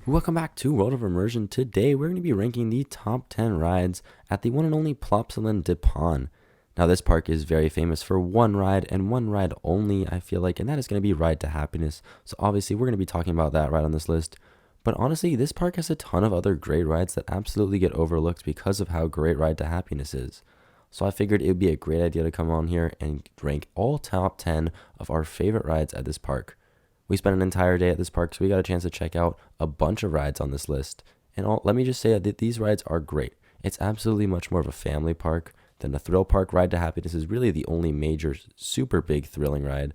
Welcome back to World of Immersion. Today we're going to be ranking the top 10 rides at the one and only Plopsaland de Panne. Now this park is very famous for one ride and one ride only, I feel like, and that is going to be Ride to Happiness. So obviously we're going to be talking about that ride on this list. But honestly, this park has a ton of other great rides that absolutely get overlooked because of how great Ride to Happiness is. So I figured it would be a great idea to come on here and rank all top 10 of our favorite rides at this park. We spent an entire day at this park, so we got a chance to check out a bunch of rides on this list. And let me just say that these rides are great. It's absolutely much more of a family park than a thrill park. Ride to Happiness is really the only major, super big thrilling ride.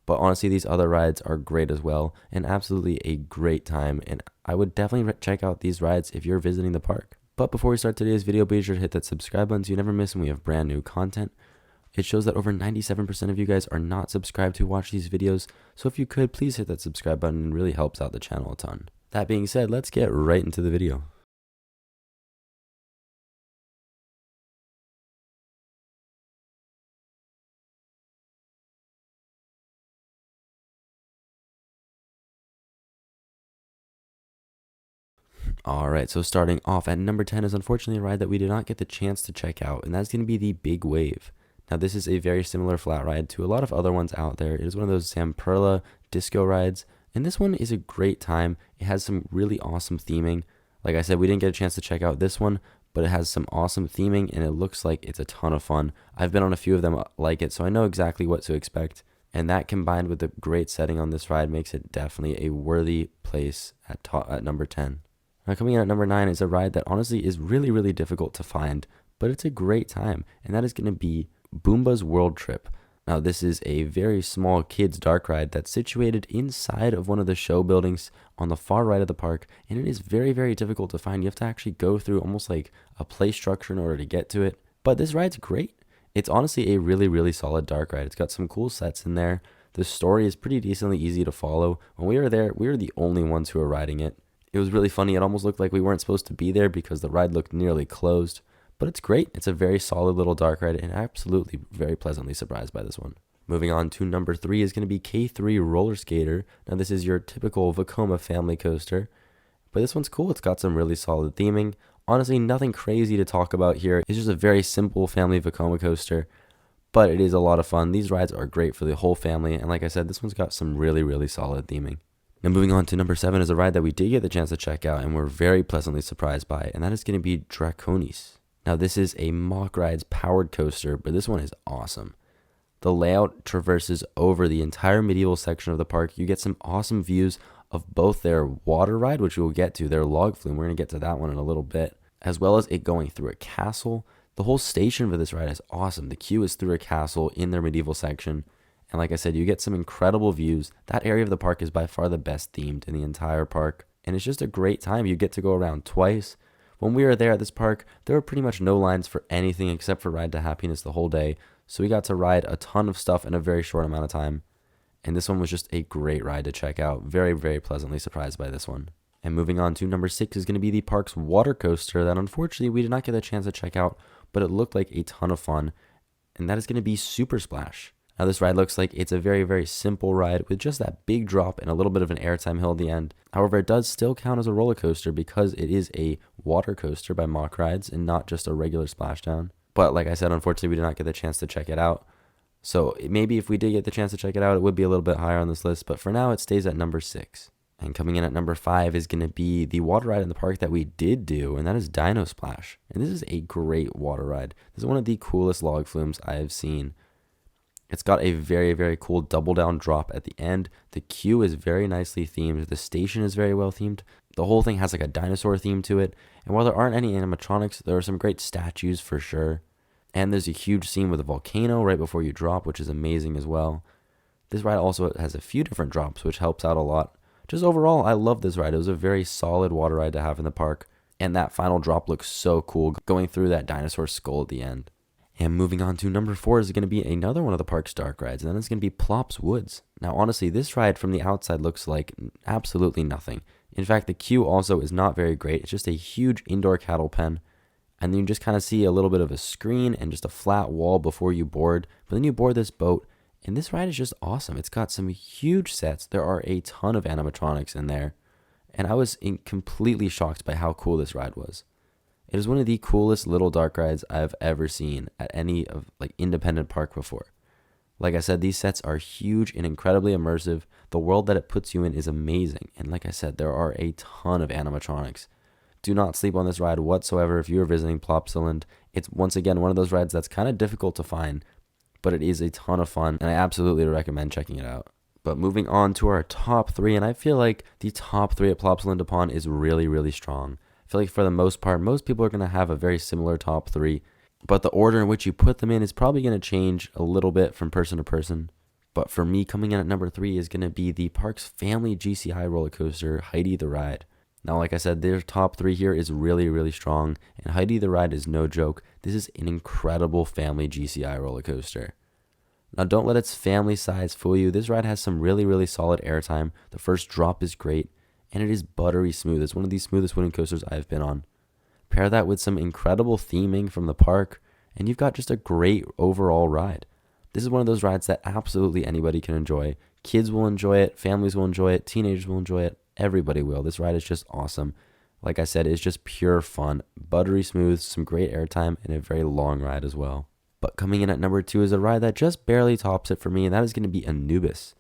But honestly, these other rides are great as well, and absolutely a great time. And I would definitely check out these rides if you're visiting the park. But before we start today's video, be sure to hit that subscribe button so you never miss when we have brand new content. It shows that over 97% of you guys are not subscribed to watch these videos, so if you could, please hit that subscribe button. It really helps out the channel a ton. That being said, let's get right into the video. Alright, so starting off at number 10 is unfortunately a ride that we did not get the chance to check out, and that's going to be the Big Wave. Now this is a very similar flat ride to a lot of other ones out there. It is one of those Zamperla disco rides, and this one is a great time. It has some really awesome theming. Like I said, we didn't get a chance to check out this one, but it has some awesome theming, and it looks like it's a ton of fun. I've been on a few of them like it, so I know exactly what to expect, and that combined with the great setting on this ride makes it definitely a worthy place at number 10. Now coming in at number 9 is a ride that honestly is really difficult to find, but it's a great time, and that is going to be Bumba's World Trip. Now this is a very small kids dark ride that's situated inside of one of the show buildings on the far right of the park, and it is very difficult to find. You have to actually go through almost like a play structure in order to get to it, but this ride's great. It's honestly a really solid dark ride. It's got some cool sets in there. The story is pretty decently easy to follow. When we were there, we were the only ones who were riding it. It was really funny. It almost looked like we weren't supposed to be there because the ride looked nearly closed. But it's great. It's a very solid little dark ride, and absolutely very pleasantly surprised by this one. Moving on to number 3 is going to be K3 Roller Skater. Now this is your typical Vekoma family coaster, but this one's cool. It's got some really solid theming. Honestly, nothing crazy to talk about here. It's just a very simple family Vekoma coaster, but it is a lot of fun. These rides are great for the whole family, and like I said, this one's got some really solid theming. Now moving on to number 7 is a ride that we did get the chance to check out and we're very pleasantly surprised by, and that is going to be Draconis. Now this is a Mock Rides powered coaster, but this one is awesome. The layout traverses over the entire medieval section of the park. You get some awesome views of both their water ride, which we will get to, their log flume. We're going to get to that one in a little bit, as well as it going through a castle. The whole station for this ride is awesome. The queue is through a castle in their medieval section. And like I said, you get some incredible views. That area of the park is by far the best themed in the entire park. And it's just a great time. You get to go around twice. When we were there at this park, there were pretty much no lines for anything except for Ride to Happiness the whole day. So we got to ride a ton of stuff in a very short amount of time. And this one was just a great ride to check out. Very pleasantly surprised by this one. And moving on to number 6 is going to be the park's water coaster that unfortunately we did not get a chance to check out, but it looked like a ton of fun. And that is going to be Super Splash. Now this ride looks like it's a very simple ride with just that big drop and a little bit of an airtime hill at the end. However, it does still count as a roller coaster because it is a water coaster by Mock Rides and not just a regular splashdown. But like I said, unfortunately, we did not get the chance to check it out. So maybe if we did get the chance to check it out, it would be a little bit higher on this list. But for now, it stays at number 6. And coming in at number 5 is going to be the water ride in the park that we did do, and that is Dino Splash. And this is a great water ride. This is one of the coolest log flumes I have seen. It's got a very cool double down drop at the end. The queue is very nicely themed. The station is very well themed. The whole thing has like a dinosaur theme to it. And while there aren't any animatronics, there are some great statues for sure. And there's a huge scene with a volcano right before you drop, which is amazing as well. This ride also has a few different drops, which helps out a lot. Just overall, I love this ride. It was a very solid water ride to have in the park. And that final drop looks so cool, going through that dinosaur skull at the end. And moving on to number 4 is going to be another one of the park's dark rides, and then it's going to be Plops Woods. Now, honestly, this ride from the outside looks like absolutely nothing. In fact, the queue also is not very great. It's just a huge indoor cattle pen, and then you just kind of see a little bit of a screen and just a flat wall before you board. But then you board this boat, and this ride is just awesome. It's got some huge sets. There are a ton of animatronics in there, and I was completely shocked by how cool this ride was. It is one of the coolest little dark rides I've ever seen at any of like independent park before. Like I said, these sets are huge and incredibly immersive. The world that it puts you in is amazing, and like I said, there are a ton of animatronics. Do not sleep on this ride whatsoever if you are visiting Plopsaland. It's once again one of those rides that's kind of difficult to find, but it is a ton of fun, and I absolutely recommend checking it out. But moving on to our top 3, and I feel like the top 3 at Plopsaland upon is really, really strong. I feel like for the most part, most people are going to have a very similar top 3, but the order in which you put them in is probably going to change a little bit from person to person. But for me, coming in at number 3 is going to be the park's family GCI roller coaster, Heidi the Ride. Now, like I said, their top 3 here is really, really strong, and Heidi the Ride is no joke. This is an incredible family GCI roller coaster. Now, don't let its family size fool you. This ride has some really, really solid airtime. The first drop is great, and it is buttery smooth. It's one of the smoothest wooden coasters I've been on. Pair that with some incredible theming from the park, and you've got just a great overall ride. This is one of those rides that absolutely anybody can enjoy. Kids will enjoy it, families will enjoy it, teenagers will enjoy it. Everybody will. This ride is just awesome. Like I said, it's just pure fun. Buttery smooth, some great airtime, and a very long ride as well. But coming in at number 2 is a ride that just barely tops it for me, and that is going to be Anubis.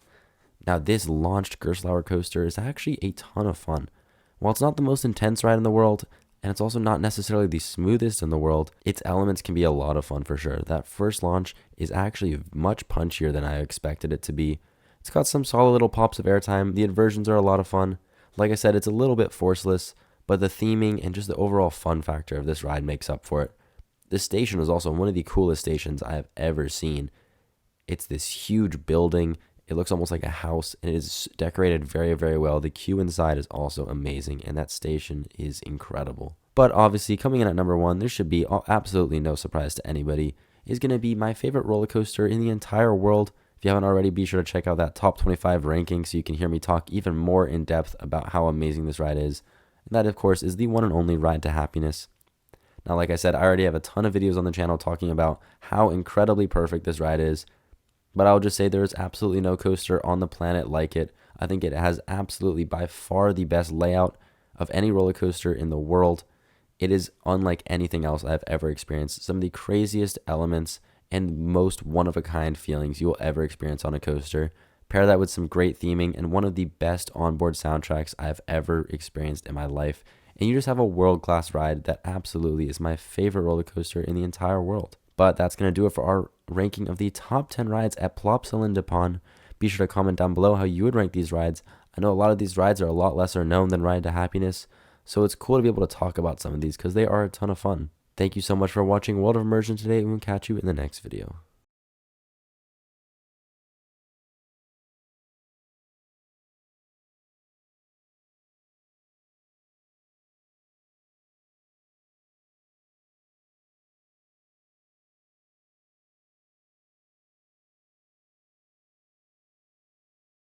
Now, this launched Gerstlauer coaster is actually a ton of fun. While it's not the most intense ride in the world, and it's also not necessarily the smoothest in the world, its elements can be a lot of fun for sure. That first launch is actually much punchier than I expected it to be. It's got some solid little pops of airtime. The inversions are a lot of fun. Like I said, it's a little bit forceless, but the theming and just the overall fun factor of this ride makes up for it. This station was also one of the coolest stations I have ever seen. It's this huge building. It looks almost like a house, and it is decorated very, very well. The queue inside is also amazing, and that station is incredible. But obviously, coming in at number 1, there should be absolutely no surprise to anybody, is going to be my favorite roller coaster in the entire world. If you haven't already, be sure to check out that top 25 ranking so you can hear me talk even more in depth about how amazing this ride is. And that, of course, is the one and only Ride to Happiness. Now, like I said, I already have a ton of videos on the channel talking about how incredibly perfect this ride is. But I'll just say there is absolutely no coaster on the planet like it. I think it has absolutely by far the best layout of any roller coaster in the world. It is unlike anything else I've ever experienced. Some of the craziest elements and most one-of-a-kind feelings you will ever experience on a coaster. Pair that with some great theming and one of the best onboard soundtracks I've ever experienced in my life. And you just have a world-class ride that absolutely is my favorite roller coaster in the entire world. But that's going to do it for our ranking of the top 10 rides at Plopsaland upon. Be sure to comment down below how you would rank these rides. I know a lot of these rides are a lot lesser known than Ride to Happiness, so it's cool to be able to talk about some of these because they are a ton of fun. Thank you so much for watching World of Immersion today, and we'll catch you in the next video.